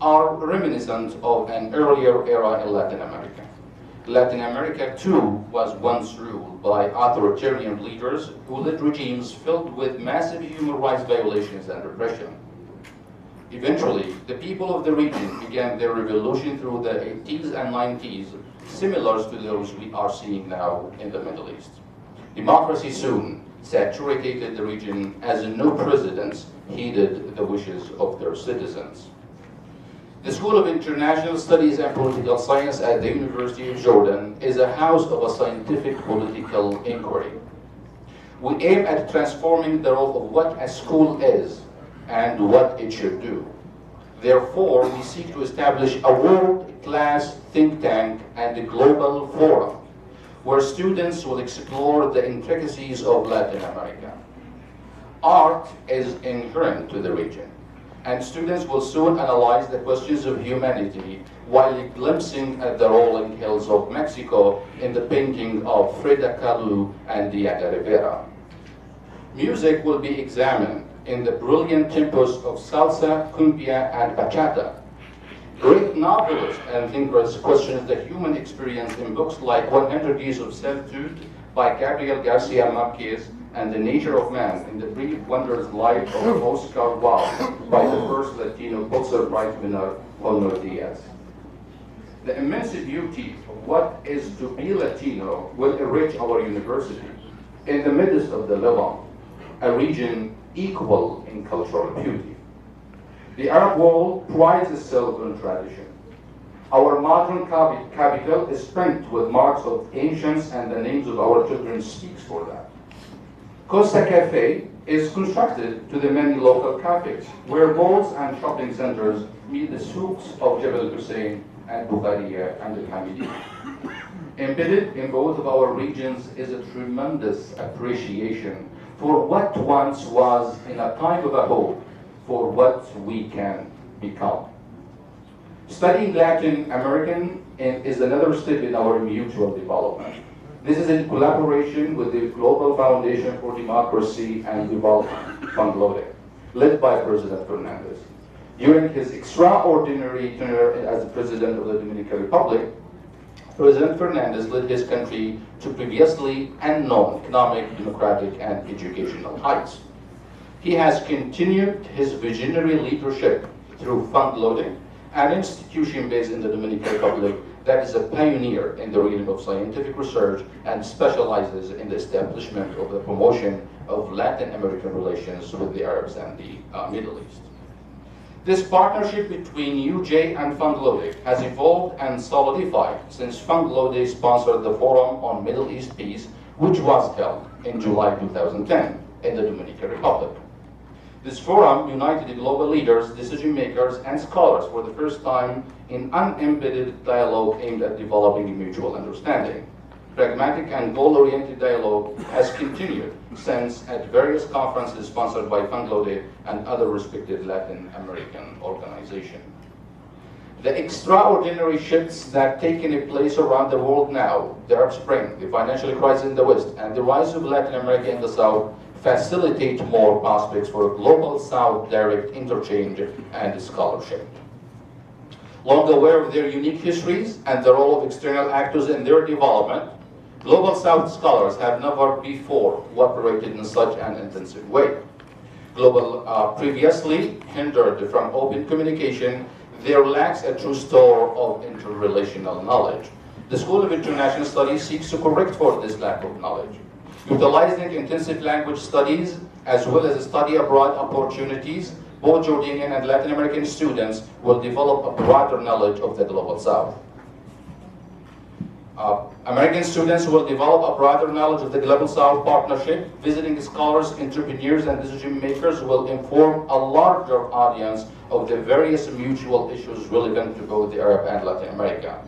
are reminiscent of an earlier era in Latin America. Latin America, too, was once ruled by authoritarian leaders who led regimes filled with massive human rights violations and repression. Eventually, the people of the region began their revolution through the 80s and 90s, similar to those we are seeing now in the Middle East. Democracy soon saturated the region as no presidents heeded the wishes of their citizens. The School of International Studies and Political Science at the University of Jordan is a house of a scientific political inquiry. We aim at transforming the role of what a school is and what it should do. Therefore, we seek to establish a world-class think tank and a global forum where students will explore the intricacies of Latin America. Art is inherent to the region, and students will soon analyze the questions of humanity while glimpsing at the rolling hills of Mexico in the painting of Frida Kahlo and Diana de Rivera. Music will be examined in the brilliant tempos of salsa, cumbia, and bachata. Great novelists and thinkers question the human experience in books like 100 Years of Solitude by Gabriel Garcia Marquez and The Nature of Man in the Brief Wondrous Life of Oscar Wilde by the first Latino Pulitzer Prize winner, Honor Diaz. The immense beauty of what is to be Latino will enrich our university in the midst of the Levant, a region equal in cultural beauty. The Arab world prides itself on tradition. Our modern capital is spent with marks of ancients, and the names of our children speaks for that. Costa Cafe is constructed to the many local cafes, where malls and shopping centers meet the souks of Jebel Hussein and Bukhariya and Al-Hamidiyya. Embedded in both of our regions is a tremendous appreciation for what once was in a time of a hope for what we can become. Studying Latin American is another step in our mutual development. This is in collaboration with the Global Foundation for Democracy and Development, FUNDLODE, led by President فرنانديز. During his extraordinary tenure as the President of the Dominican Republic, President فرنانديز led his country to previously unknown economic, democratic, and educational heights. He has continued his visionary leadership through FUNDLODE, an institution based in the Dominican Republic that is a pioneer in the realm of scientific research and specializes in the establishment of the promotion of Latin American relations with the Arabs and the Middle East. This partnership between UJ and FUNDLODE has evolved and solidified since FUNDLODE sponsored the Forum on Middle East Peace, which was held in July 2010 in the Dominican Republic. This forum united global leaders, decision makers, and scholars for the first time in unembedded dialogue aimed at developing mutual understanding. Pragmatic and goal-oriented dialogue has continued since at various conferences sponsored by FUNDLODE and other respected Latin American organizations. The extraordinary shifts that taken place around the world now, the Arab Spring, the financial crisis in the West, and the rise of Latin America in the South facilitate more prospects for global South direct interchange and scholarship. Long aware of their unique histories and the role of external actors in their development, Global South scholars have never before cooperated in such an intensive way. Global previously hindered from open communication, there lacks a true store of interrelational knowledge. The School of International Studies seeks to correct for this lack of knowledge. Utilizing intensive language studies as well as study abroad opportunities, both Jordanian and Latin American students will develop a broader knowledge of the Global South. American students will develop a broader knowledge of the Global South Partnership. Visiting scholars, entrepreneurs, and decision makers will inform a larger audience of the various mutual issues relevant to both the Arab and Latin America.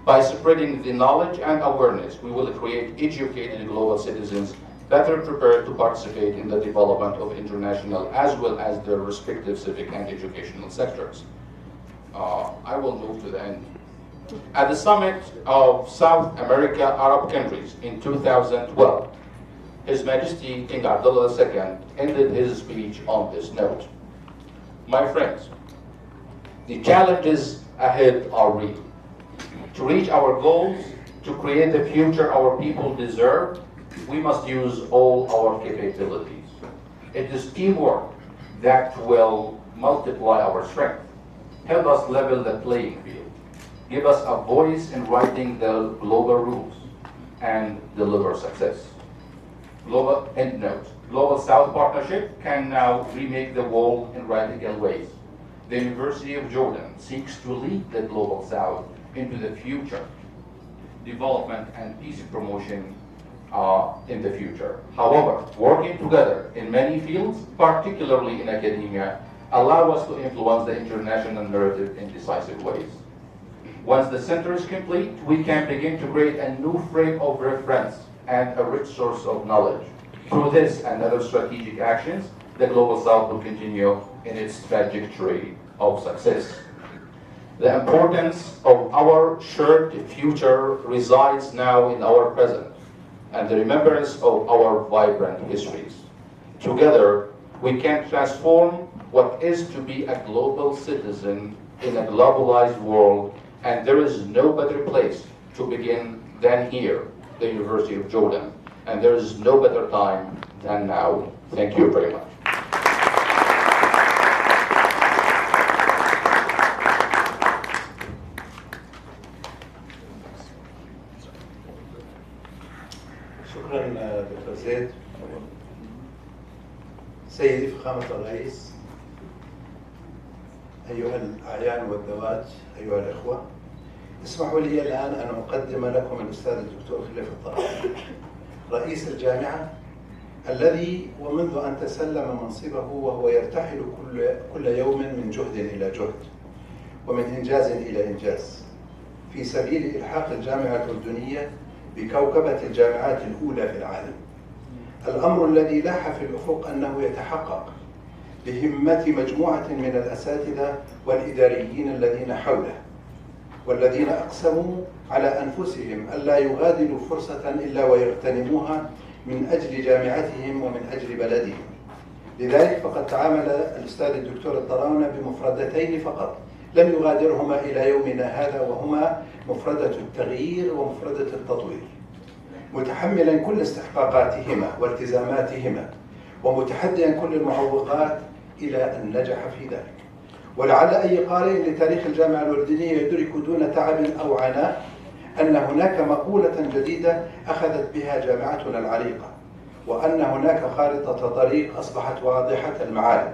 By spreading the knowledge and awareness, we will create educated global citizens better prepared to participate in the development of international as well as their respective civic and educational sectors. I will move to the end. At the summit of South America Arab countries in 2012, His Majesty King Abdullah II ended his speech on this note. My friends, The challenges ahead are real. To reach our goals, to create the future our people deserve, we must use all our capabilities. It is teamwork that will multiply our strength, help us level the playing field, give us a voice in writing the global rules, and deliver success. Global endnote. Global South Partnership can now remake the world in radical ways. The University of Jordan seeks to lead the Global South into the future, development and peace promotion in the future. However, working together in many fields, particularly in academia, allow us to influence the international narrative in decisive ways. Once the center is complete, we can begin to create a new frame of reference and a rich source of knowledge. Through this and other strategic actions, the Global South will continue in its trajectory of success. The importance of our shared future resides now in our present and the remembrance of our vibrant histories. Together, we can transform what is to be a global citizen in a globalized world, and there is no better place to begin than here, the University of Jordan. And there is no better time than now. Thank you very much. شكرا دكتور زيد. سيدي فخامة الرئيس، أيها الأعيان والذوات، أيها الإخوة، اسمحوا لي الآن أن أقدم لكم الأستاذ الدكتور خليفة الطراب، رئيس الجامعة، الذي ومنذ أن تسلم منصبه وهو يرتحل كل يوم من جهد إلى جهد ومن إنجاز إلى إنجاز في سبيل إلحاق الجامعة الأردنية بكوكبة الجامعات الأولى في العالم. الأمر الذي لاح في الأفق أنه يتحقق بهمة مجموعة من الأساتذة والإداريين الذين حوله، والذين أقسموا على أنفسهم ألا يغادروا فرصة إلا ويغتنموها من أجل جامعتهم ومن أجل بلدهم. لذلك فقد تعامل الأستاذ الدكتور الطراونة بمفردتين فقط لم يغادرهما إلى يومنا هذا، وهما مفردة التغيير ومفردة التطوير، متحملا كل استحقاقاتهما والتزاماتهما ومتحديا كل المعوقات إلى أن نجح في ذلك. ولعل أي قارئ لتاريخ الجامعة الأردنية يدرك دون تعب أو عناء أن هناك مقولة جديدة أخذت بها جامعتنا العريقة، وأن هناك خارطة طريق أصبحت واضحة المعالم،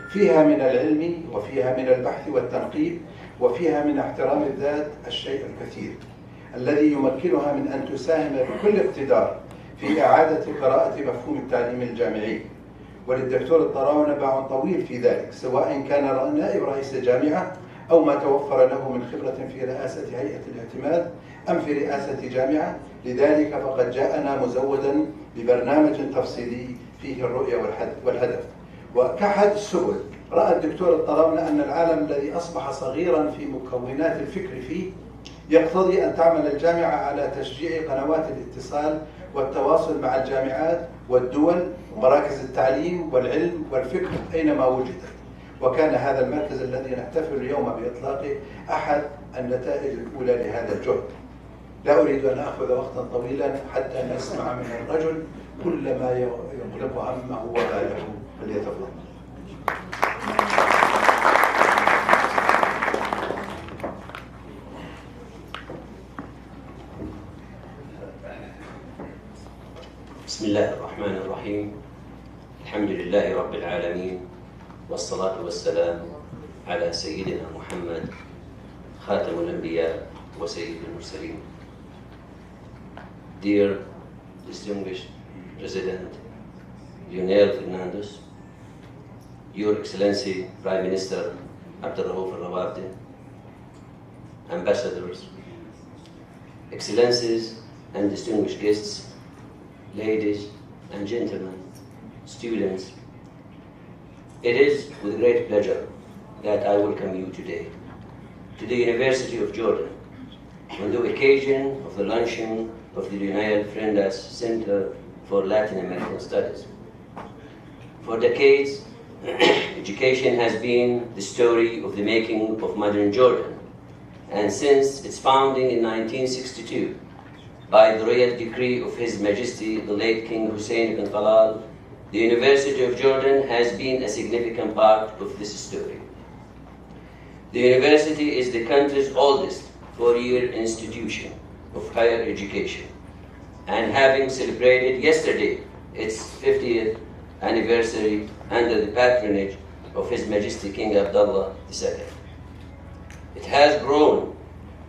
فيها من العلم وفيها من البحث والتنقيب وفيها من احترام الذات الشيء الكثير الذي يمكنها من أن تساهم بكل اقتدار في إعادة قراءة مفهوم التعليم الجامعي. وللدكتور الطراونة باع طويل في ذلك، سواء كان نائب رئيس الجامعة أو ما توفر له من خبرة في رئاسة هيئة الاعتماد أم في رئاسة جامعة. لذلك فقد جاءنا مزودا ببرنامج تفصيلي فيه الرؤية والهدف. وكأحد السبل رأى الدكتور الطراونة أن العالم الذي أصبح صغيرا في مكونات الفكر فيه يقتضي أن تعمل الجامعة على تشجيع قنوات الاتصال والتواصل مع الجامعات والدول ومراكز التعليم والعلم والفكر أينما وجدت. وكان هذا المركز الذي نحتفل اليوم بإطلاقه أحد النتائج الأولى لهذا الجهد. لا أريد أن أخذ وقتا طويلا حتى نسمع من الرجل كل ما يغلب همه وباله، فليتفضل. بسم الله الرحمن الرحيم. الحمد لله رب العالمين، والصلاة والسلام على سيدنا محمد خاتم الأنبياء وسيد المرسلين. Dear distinguished President Lionel Fernandes, Your Excellency Prime Minister Abdurrauf al-Rawardi, Ambassadors, Excellencies and distinguished guests, ladies and gentlemen, students, it is with great pleasure that I welcome you today to the University of Jordan on the occasion of the launching of the Lionel Fernandes Center for Latin American Studies. For decades, Education has been the story of the making of modern Jordan, and since its founding in 1962, by the royal decree of His Majesty the late King Hussein ibn Talal, the University of Jordan has been a significant part of this story. The university is the country's oldest four-year institution of higher education, and having celebrated yesterday its 50th anniversary under the patronage of His Majesty King Abdullah II. It has grown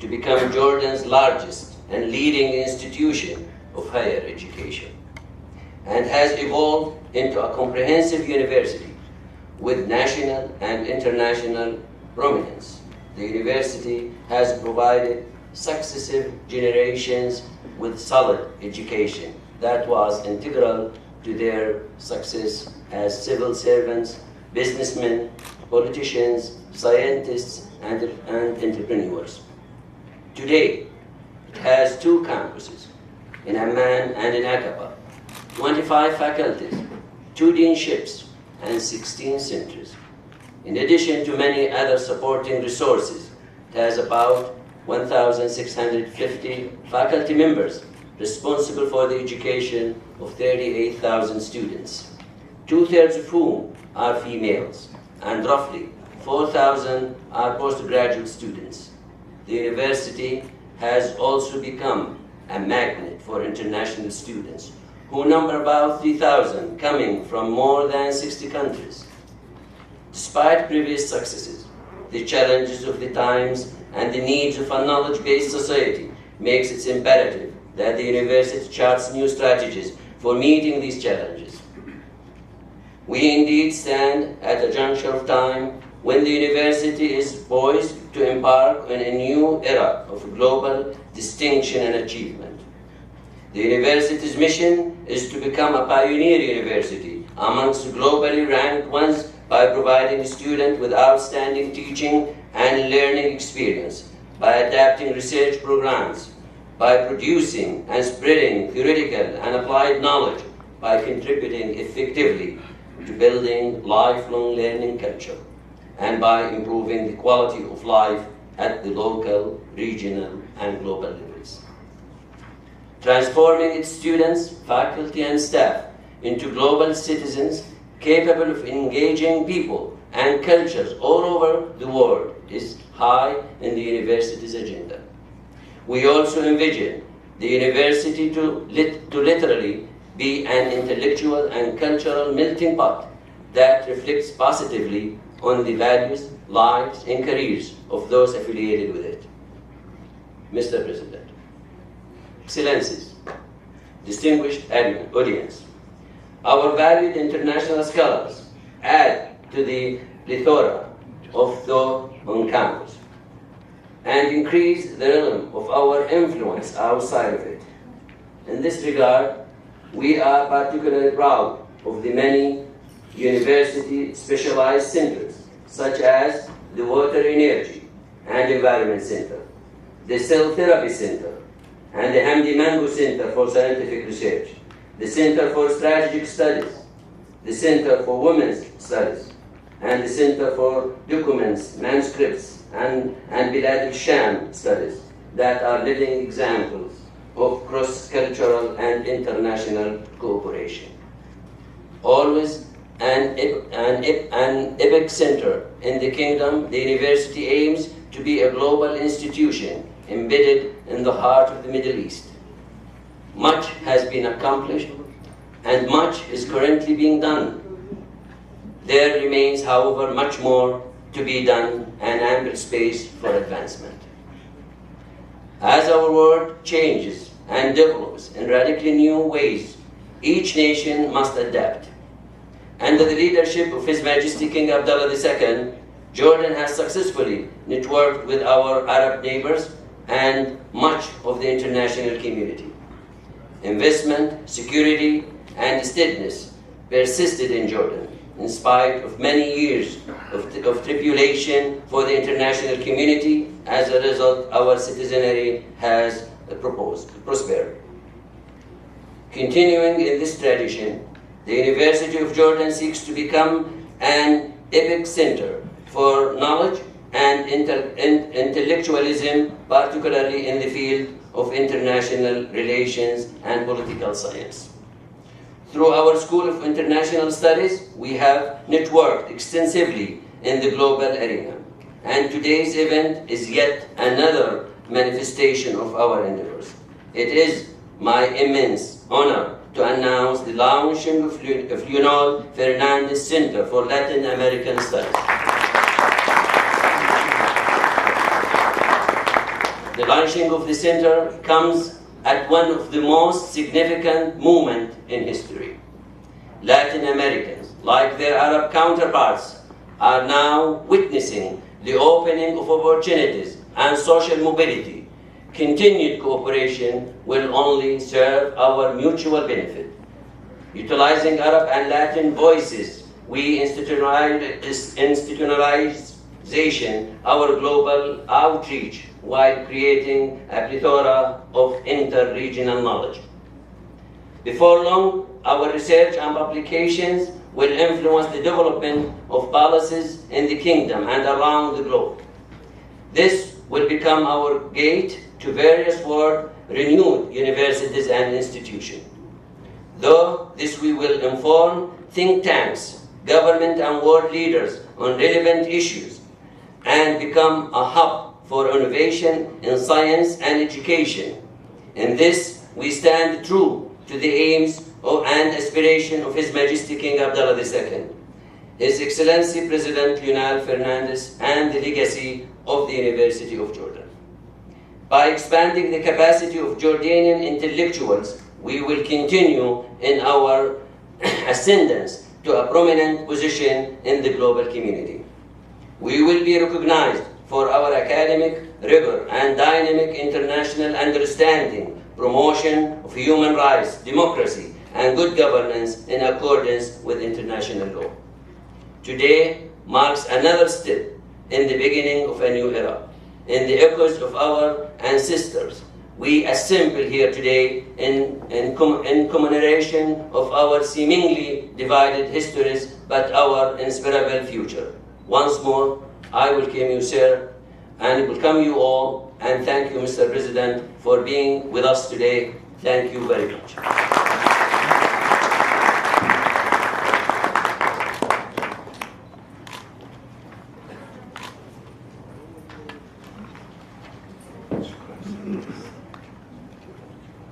to become Jordan's largest and leading institution of higher education, and has evolved into a comprehensive university with national and international prominence. The university has provided successive generations with solid education that was integral to their success as civil servants, businessmen, politicians, scientists, and entrepreneurs. Today, it has 2 campuses, in Amman and in Aqaba, 25 faculties, 2 deanships, and 16 centers. In addition to many other supporting resources, it has about 1,650 faculty members responsible for the education of 38,000 students, 2/3 of whom are females, and roughly 4,000 are postgraduate students. The university has also become a magnet for international students, who number about 3,000, coming from more than 60 countries. Despite previous successes, the challenges of the times and the needs of a knowledge-based society makes it imperative that the university charts new strategies for meeting these challenges. We indeed stand at a juncture of time when the university is poised to embark on a new era of global distinction and achievement. The university's mission is to become a pioneer university amongst globally ranked ones by providing students with outstanding teaching and learning experience, by adapting research programs, by producing and spreading theoretical and applied knowledge, by contributing effectively to building lifelong learning culture, and by improving the quality of life at the local, regional, and global levels. Transforming its students, faculty, and staff into global citizens capable of engaging people and cultures all over the world is high in the university's agenda. We also envision the university to literally be an intellectual and cultural melting pot that reflects positively on the values, lives, and careers of those affiliated with it. Mr. President, Excellencies, distinguished audience, our valued international scholars add to the plethora of those on campus and increase the realm of our influence outside of it. In this regard, we are particularly proud of the many university specialized centers, such as the Water, Energy and Environment Center, the Cell Therapy Center, and the Hamdi Mango Center for Scientific Research, the Center for Strategic Studies, the Center for Women's Studies, and the Center for Documents, Manuscripts, and Bilad al-Sham Studies, that are living examples of cross-cultural and international cooperation. Always an epic center in the kingdom, the university aims to be a global institution embedded in the heart of the Middle East. Much has been accomplished and much is currently being done. There remains, however, much more to be done and ample space for advancement. As our world changes and develops in radically new ways, each nation must adapt. Under the leadership of His Majesty King Abdullah II, Jordan has successfully networked with our Arab neighbors and much of the international community. Investment, security, and steadiness persisted in Jordan, in spite of many years of tribulation for the international community. As a result, our citizenry has prospered. Continuing in this tradition, the University of Jordan seeks to become an epic center for knowledge and intellectualism, particularly in the field of international relations and political science. Through our School of International Studies, we have networked extensively in the global arena, and today's event is yet another manifestation of our endeavors. It is my immense honor to announce the launching of فرنانديز Center for Latin American Studies. The launching of the center comes at one of the most significant moments in history. Latin Americans, like their Arab counterparts, are now witnessing the opening of opportunities and social mobility. Continued cooperation will only serve our mutual benefit. Utilizing Arab and Latin voices, we institutionalization our global outreach while creating a plethora of inter-regional knowledge. Before long, our research and publications will influence the development of policies in the kingdom and around the globe. This will become our gate to various world-renowned universities and institutions. Though this we will inform think tanks, government and world leaders on relevant issues and become a hub for innovation in science and education. In this, we stand true to the aims and aspiration of His Majesty King Abdullah II, His Excellency President Lionel Fernandez, and the legacy of the University of Jordan. By expanding the capacity of Jordanian intellectuals, we will continue in our ascendance to a prominent position in the global community. We will be recognized for our academic rigor and dynamic international understanding, promotion of human rights, democracy, and good governance in accordance with international law. Today marks another step in the beginning of a new era. In the echoes of our ancestors, we assemble here today in commemoration of our seemingly divided histories, but our inseparable future. Once more, I welcome you, sir, and welcome you all, and thank you, Mr. President, for being with us today. Thank you very much.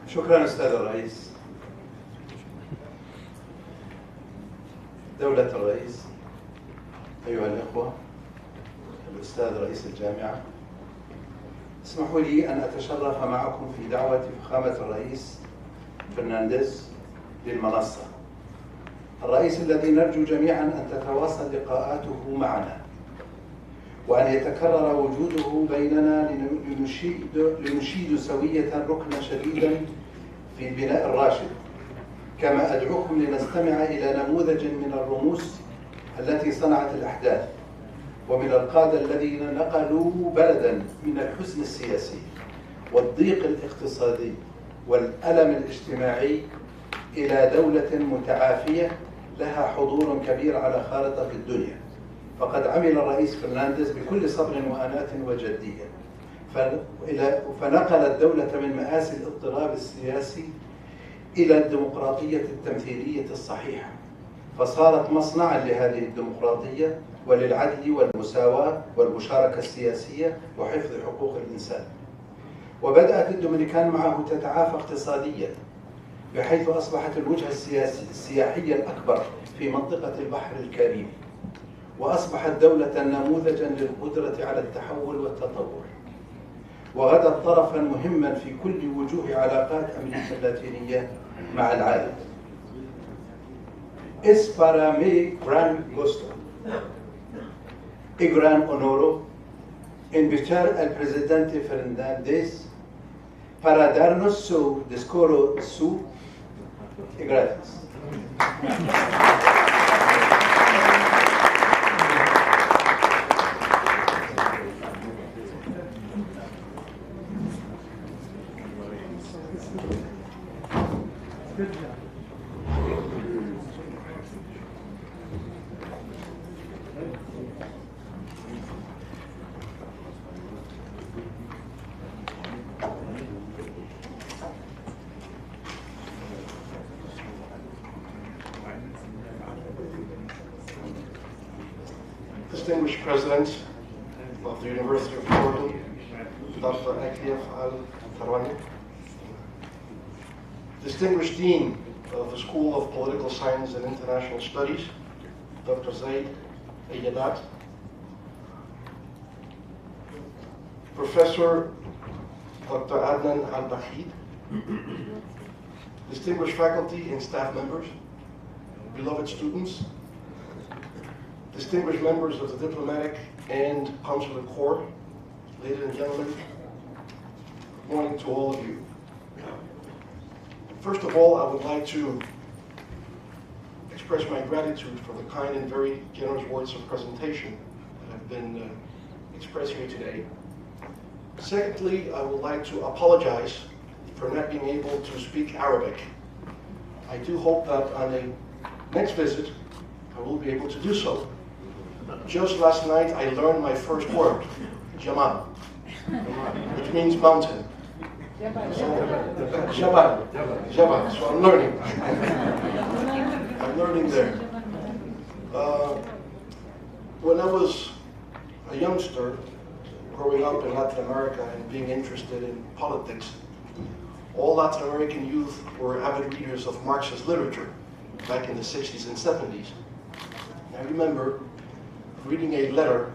شكرا أستاذ الرئيس. دولة الرئيس، أيها الأخوة، الأستاذ رئيس الجامعة، اسمحوا لي أن أتشرف معكم في دعوة فخامة الرئيس فرنانديز للمنصة. الرئيس الذي نرجو جميعا أن تتواصل لقاءاته معنا وأن يتكرر وجوده بيننا لنشيد سوية ركنا شديدا في البناء الراشد. كما أدعوكم لنستمع إلى نموذج من الرموز التي صنعت الأحداث ومن القادة الذين نقلوا بلدا من الحزن السياسي والضيق الاقتصادي والألم الاجتماعي إلى دولة متعافية لها حضور كبير على خارطة الدنيا. فقد عمل الرئيس فرنانديز بكل صبر وأناة وجدية فنقل الدولة من مآسي الاضطراب السياسي إلى الديمقراطية التمثيلية الصحيحة، فصارت مصنعا لهذه الديمقراطية وللعدل والمساواة والمشاركة السياسية وحفظ حقوق الإنسان. وبدأت الدومينيكان معه تتعافى اقتصاديا بحيث أصبحت الوجهة السياحية الأكبر في منطقة البحر الكاريبي، وأصبحت دولة نموذجا للقدرة على التحول والتطور، وغدت طرفا مهما في كل وجوه علاقات أمريكا اللاتينية مع العالم. Es para mí gran gusto y gran honor invitar al presidente Fernández para darnos su discurso y gracias. Distinguished President of the University of Jordan, Dr. Aklief Al-Tarwani, Distinguished Dean of the School of Political Science and International Studies, Dr. Zaid Ayadat, Professor Dr. Adnan Al-Bakhid, distinguished faculty and staff members, beloved students, distinguished members of the diplomatic and consular corps, ladies and gentlemen, good morning to all of you. First of all, I would like to express my gratitude for the kind and very generous words of presentation that have been expressed here today. Secondly, I would like to apologize for not being able to speak Arabic. I do hope that on the next visit, I will be able to do so. Just last night, I learned my first word, Jamal, which means mountain. Jabal. Jabal. So I'm learning. I'm learning there. When I was a youngster, growing up in Latin America and being interested in politics, all Latin American youth were avid readers of Marxist literature back in the 60s and 70s. I remember reading a letter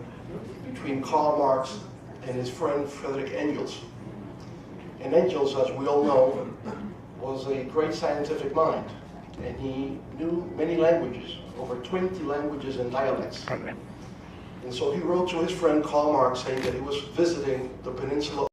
between Karl Marx and his friend Friedrich Engels. And Engels, as we all know, was a great scientific mind, and he knew many languages, over 20 languages and dialects. And so he wrote to his friend Karl Marx saying that he was visiting the peninsula